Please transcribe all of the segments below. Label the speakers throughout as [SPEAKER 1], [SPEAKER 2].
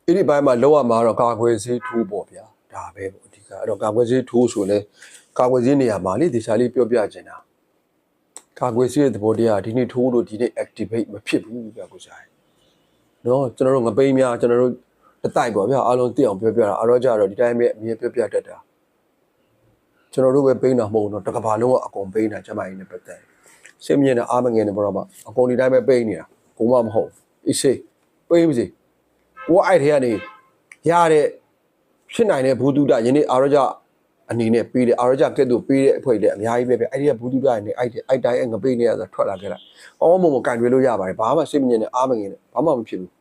[SPEAKER 1] အဲ့ဒီဘိုင်းမှာလောက်ရမှာတော့ကာကွယ်ဆေးထိုးပေါ့ဗျာဒါပဲပေါ့အဓိကအဲ့တော့ကာကွယ်ဆေးထိုးဆိုလဲကာကွယ်ဆေးနေရာမှာလေဒီစားလေးပြောပြချင်တာကာကွယ်ဆေးရဲ့သဘောတရားဒီနေ့ထိုးလို့ဒီနေ့ activate မဖြစ်ဘူးဗျာကိုစားနော်ကျွန်တော်တို့ငပိန်းများကျွန်တော်တို့အတိုက်ပေါ့ဗျာအားလုံးသိအောင်ပြောပြတာအားတော့ကြတော့ဒီတိုင်းပဲအမြင်ပြောပြတတ်တာကျွန်တော်တို့ပဲပိန်းတာမဟုတ်တော့တကဘာလုံးကအကုန်ပိန်းတာကျမကြီးနဲ့ပတ်သက်ရှင်းမြင်တဲ့အားမငယ်နဲ့ဘောတော့မှအကုန်ဒီတိုင်းပဲပိန်းနေတာကိုမမဟုတ်အေးစေးပိန်းပါစေကိုအဲ့ထဲကနေရတဲ့ဖြစ်နိုင်တဲ့ဘူတုဒယနေ့အာရကြအနေနဲ့ပေးတယ်အာရကြကဲ့သို့ပေးတဲ့အဖွဲတွေအများကြီးပဲပဲအဲ့ဒီကဘူတုဒရနေအဲ့တိုင်းငပိန်းနေရဆိုထွက်လာခဲ့တာအောင်းမုံမကန်တွေလို့ရပါတယ်ဘာမှစိတ်မငြင်းနဲ့အားမငယ်နဲ့ဘာမှမဖြစ်ဘူး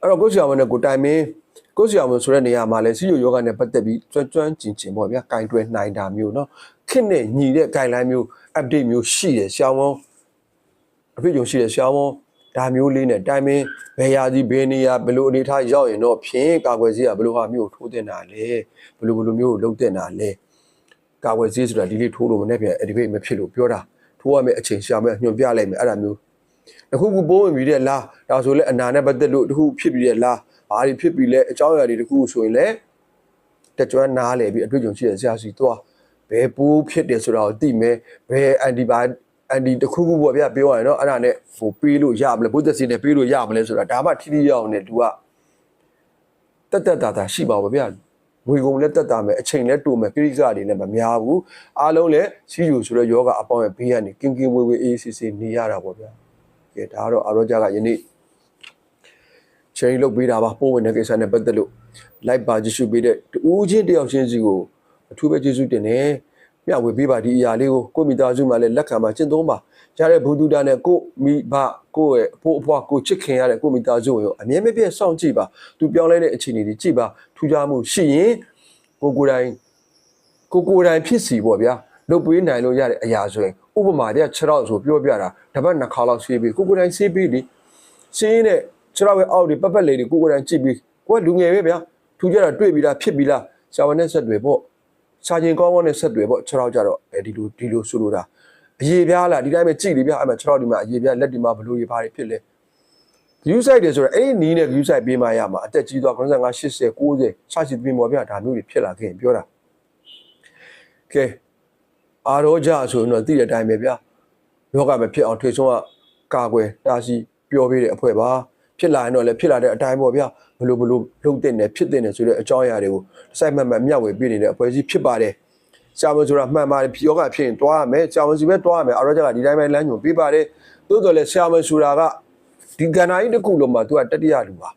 [SPEAKER 1] အဲ့တော့ကိုယ်စီအောင်နဲ့ကိုတိုင်မင်းကိုယ်စီအောင်ဆိုတဲ့နေရာမှာလဲစီယိုယောဂနဲ့ပတ်သက်ပြီးကျွမ်းကျင်ပေါ့ဗျာကင်တွယ်နိုင်တာမျိုးเนาะခစ်နဲ့ညီတဲ့ guideline မျိုး update မျိုးရှိတယ်ရှောင်းဝန်းအဖြစ်ကြုံရှိတယ်ရှောင်းဝန်းဒါမျိုးလေးနဲ့တိုင်မင်းဘယ်ရာစီဘယ်နေရာဘယ်လိုအနေထားရောက်ရင်တော့ဖြင့်ကာကွယ်ဆေးကဘယ်လိုဟာမျိုးထိုးတင်တာလဲဘယ်လိုမျိုးလုပ်တင်တာလဲကာကွယ်ဆေးဆိုတာဒီလေးထိုးလို့မနဲ့ပြန် activate မဖြစ်လို့ပြောတာထိုးရမယ့်အချိန်ရှာမယ်ညွှန်ပြလိုက်မယ်အဲ့ဒါမျိုးတခုခုပိုးဝင်ပြီးတဲ့လားဒါဆိုလဲအနာနဲ့ပတ်သက်လို့တခုဖြစ်ပြီးတဲ့လားဘာတွေဖြစ်ပြီးလဲအကြောင်းအရာတွေတခုဆိုရင်လဲတကြွနားလေပြီးအတွေ့အကြုံရှိတဲ့ဆရာစီသွားဘယ်ပိုးဖြစ်တယ်ဆိုတာကိုသိမယ်ဘယ်အန်တီတခုခုပေါ့ဗျာပြောရရင်တော့အဲ့ဒါနဲ့ဟိုပေးလို့ရမလဲဘုဒ္ဓစီနဲ့ပေးလို့ရမလဲဆိုတာဒါမှထိထိရောက်နေသူကတက်တာရှိပါဘူးဗျာငွေကုန်လည်းတက်တာမယ်အချိန်လည်းတိုမယ်ကိရိကတွေလည်းမများဘူးအားလုံးလည်းစီယူဆိုတဲ့ယောဂအပေါင်းရဲ့ဘေးကနေကင်းဝေးအေးဆေးနေရတာပေါ့ဗျာကဲဒါကတော့အာရောကြကယနေ့ချိန်လုတ်ပေးတာပါပို့ဝင်တဲ့ကိစ္စနဲ့ပတ်သက်လို့ like ပါကြည့်ရှုပေးတဲ့ဦးချင်းတယောက်ချင်းစီကိုအထူးပဲကျေးဇူးတင်တယ်မျှဝေပေးပါဒီအရာလေးကိုမိသားစုမှာလည်းလက်ခံပါကျင့်သုံးပါရတဲ့ဘူဒုဒနဲ့ကိုမိဘကိုရဲ့အဖိုးအဖွားကိုချစ်ခင်ရတဲ့ကိုမိသားစုရောအမြဲမပြတ်စောင့်ကြည့်ပါသူပြောင်းလဲတဲ့အခြေအနေတွေကြည့်ပါထူးခြားမှုရှိရင်ကိုယ်တိုင်ဖြစ်စီပေါ့ဗျာလုပ်ပေးနိုင်လို့ရတဲ့အရာဆိုရင်ဥပမာတည်း6တော့ဆိုပြောပြတာတပတ်2ခါလောက်ဆေးပေးကိုယ်တိုင်ဆေးပေးလေဆေးနဲ့6တော့ရဲ့အောက်တွေပတ်လေးတွေကိုယ်တိုင်ကြည့်ပြီးကိုယ်ကလူငယ်ပဲဗျာထူးကြတာတွေ့ပြီးလားဖြစ်ပြီးလားဆာဝန်နဲ့ဆက်တွေပေါ့စာချင်းကောင်းနဲ့ဆက်တွေပေါ့6တော့ကြတော့ဒီလိုဆိုလိုတာအရေးပြားလားဒီတိုင်းပဲကြည့်လေဗျာအဲ့မှာ6တော့ဒီမှာအရေးပြားလက်ဒီမှာဘလို့ရေးပါဖြစ်လဲ view site တွေဆိုတော့အဲ့ဒီနီးနဲ့ view site ပေးမှရမှာအသက်ကြီးသွား95 80 90စရှိပြင်ပေါ်ဗျာဒါမျိုးတွေဖြစ်လာခဲ့ရင်ပြောတာကဲအာရောကြဆိုရင်တော့သိတဲ့အတိုင်းပဲဗျာယောဂမဖြစ်အောင်ထွေဆုံးကကာကွယ်တားဆီးပြောပေးတဲ့အဖွဲပါဖြစ်လာရင်တော့လည်းဖြစ်လာတဲ့အတိုင်းပေါ့ဗျာဘလို့လုံတဲ့နေဖြစ်တဲ့နေဆိုတဲ့အကြောင်းအရာတွေကိုစိုက်မှတ်မျှဝေပေးနေတဲ့အဖွဲကြီးဖြစ်ပါတယ်ဆရာမဆိုတာမှန်ပါတယ်ယောဂဖြစ်ရင်တွားရမယ်ဆရာမစီပဲတွားရမယ်အာရောကြကဒီတိုင်းပဲလမ်းညွှန်ပေးပါတယ်သို့တော်လည်းဆရာမဆိုတာကဒီကဏ္ဍကြီးတစ်ခုလုံးမှာသူကတတိယလူပါ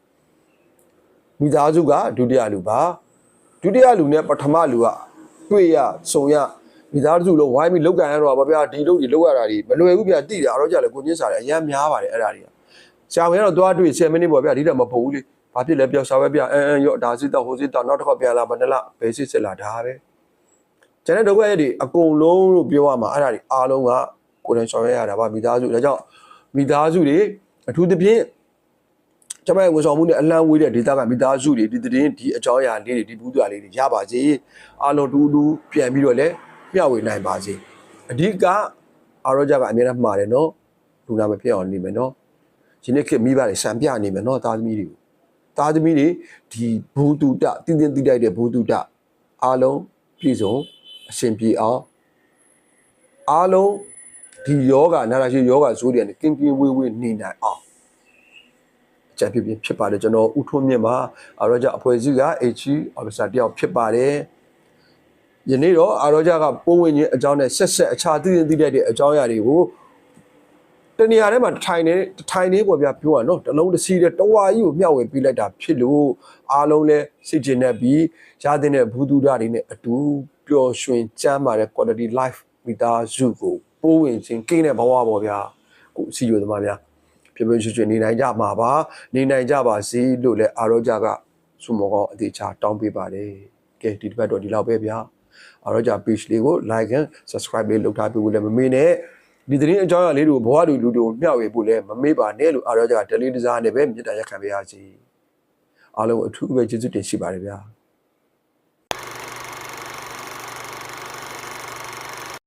[SPEAKER 1] မိသားစုကဒုတိယလူပါဒုတိယလူနဲ့ပထမလူကတွေ့ရဆုံရမိသားစုလုံးဝိုင်းပြီးလောက်ကန်ရတော့ပါဗျာဒီလုပ်တွေလောက်ရတာဒီမလွယ်ဘူးဗျာတိတယ်အာရောကြလည်းကိုချင်းစားတယ်အရင်များပါတယ်အဲ့ဒါတွေကဆရာဝန်ကတော့သွားတွေ့10မိနစ်ပေါ့ဗျာဒီတော့မဖို့ဘူးလေဘာဖြစ်လဲပြောစာပဲဗျာရော့ဒါစစ်တော့ဟိုစစ်တော့နောက်တစ်ခါပြန်လာမနလားဘယ်စစ်လာဒါပဲကျန်တဲ့ဒုက္ခရဲ့တွေအကုန်လုံးလို့ပြောရမှာအဲ့ဒါတွေအားလုံးကကိုယ်တိုင်ဆောင်ရွက်ရတာပါမိသားစုဒါကြောင့်မိသားစုတွေအထူးသဖြင့်ကျမရဲ့ဝန်ဆောင်မှုနဲ့အလံဝေးတဲ့ဒေတာကမိသားစုတွေဒီသတင်းဒီအကြောင်းအရာလေးတွေဒီဘူးသွာလေးတွေရပါစေအားလုံးတူပြန်ပြီးတော့လည်းမျှဝေနိုင်ပါစေအဓိကအာရောကြကအများနဲ့မှားတယ်နော်လူနာမဖြစ်အောင်နေမယ်နော်ဒီနေ့ခေတ်မိဘတွေစံပြနေမယ်နော်သားသမီးတွေဒီဘူတုတတင်းတိတိုက်တဲ့ဘူတုတအားလုံးပြည့်စုံအရှင်ပြေအောင်အားလုံးဒီယောဂနာရာရှိယောဂဇိုးတွေနဲ့ကင်းဝေးနေနိုင်အောင်အကြံဖြစ်ပါတယ်ကျွန်တော်ဦးထွန်းမြင့်ပါအာရောကြအဖွဲ့အစည်းက HG officer တယောက်ဖြစ်ပါတယ်ယနေ့တော့အာရောကြကပိုးဝင်ခြင်းအကြောင်းနဲ့ဆက်အခြားသိတဲ့အကြောင်းအရာတွေကိုတနေရာထဲမှာထိုင်နေပေါ့ဗျာပြောရနော်တလုံးတစ်စီးတဲ့တဝါကြီးကိုမျှဝေပေးလိုက်တာဖြစ်လို့အားလုံးလဲစိတ်ကျင်နေပြီးရတဲ့ဘူတုဒတွေနဲ့အတူပျော်ရွှင်ကျမ်းမာတဲ့ quality life မိသားစုကိုပိုးဝင်ခြင်းကိန်းတဲ့ဘဝပေါ့ဗျာကိုစီရိုသမားများပြပြရွှင်နေနိုင်ကြမှာပါနေနိုင်ကြပါစေလို့လဲအာရောကြကဆုမောကောင်းအသေးချာတောင်းပေးပါတယ်ကဲဒီတစ်ပတ်တော့ဒီလောက်ပဲဗျာအာရောကြ page လေးကို like and subscribe လေးလုပ်ထားပေးဖို့လည်းမမေ့နဲ့ဒီသတင်းအကြောင်းအရာလေးတွေကိုဘဝတူလူတို့မျှဝေဖို့လည်းမမေ့ပါနဲ့လို့အာရောကြက daily design နဲ့ပဲမြစ်တာရက်ခံပေးရစီအားလုံးအထူးပဲကျေးဇူးတင်ရှိပါတယ်ဗျာ